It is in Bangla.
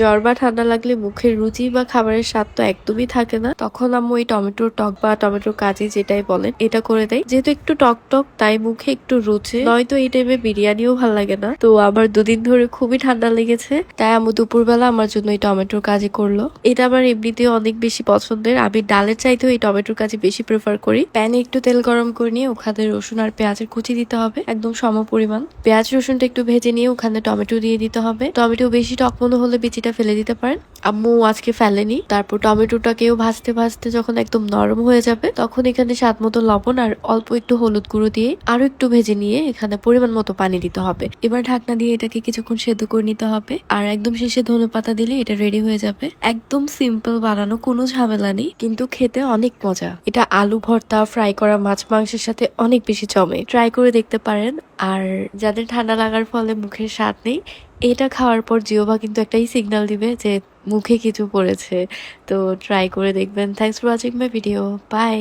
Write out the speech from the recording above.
জ্বর বা ঠান্ডা লাগলে মুখের রুচি বা খাবারের স্বাদ তো একদমই থাকে না, তখন আম্মু এই টমেটোর টক বা টমেটোর কাজি যেটাই বলেন এটা করে দেয়। যেহেতু একটু টক টক তাই মুখে একটু রুচে, নয়তো এই টাইমে বিরিয়ানিও ভাল লাগে না। তো আবার দুদিন ধরে খুবই ঠান্ডা লেগেছে, তাই আম্মু দুপুরবেলা আমার জন্য এই টমেটোর কাজি করলো। এটা আমার এমনিতেও অনেক বেশি পছন্দের, আমি ডালের চাইতেও এই টমেটোর কাজি বেশি প্রেফার করি। প্যানে একটু তেল গরম করে নিয়ে ওখানে রসুন আর পেঁয়াজের কুচি দিতে হবে একদম সম পরিমাণ। পেঁয়াজ রসুনটা একটু ভেজে নিয়ে ওখানে টমেটো দিয়ে দিতে হবে। টমেটো বেশি টক মনে হলে বিচিটা ফেলে দিতে পারেন, আম্মু আজকে ফেলেনি। তারপর টমেটোটাকেও ভাজতে ভাজতে যখন একদম নরম হয়ে যাবে তখন এখানে স্বাদ মতো লবণ আর অল্প একটু হলুদ গুঁড়ো দিয়ে আরো একটু ভেজে নিয়ে এখানে পরিমাণ মতো পানি দিতে হবে। এবার ঢাকনা দিয়ে এটাকে কিছুক্ষণ সেদ্ধ করে নিতে হবে, আর একদম শেষে ধনেপাতা দিলে এটা রেডি হয়ে যাবে। একদম সিম্পল বানানো, কোনো ঝামেলা নেই, কিন্তু খেতে অনেক মজা। এটা আলু ভর্তা, ফ্রাই করা মাছ মাংসের সাথে অনেক বেশি জমে, ট্রাই করে দেখতে পারেন। আর যাদের ঠান্ডা লাগার ফলে মুখের স্বাদ নেই, এটা খাওয়ার পর জিহ্বা কিন্তু একটাই সিগন্যাল দিবে যে মুখে কিছু পড়েছে। তো ট্রাই করে দেখবেন। Thanks for watching my video, by.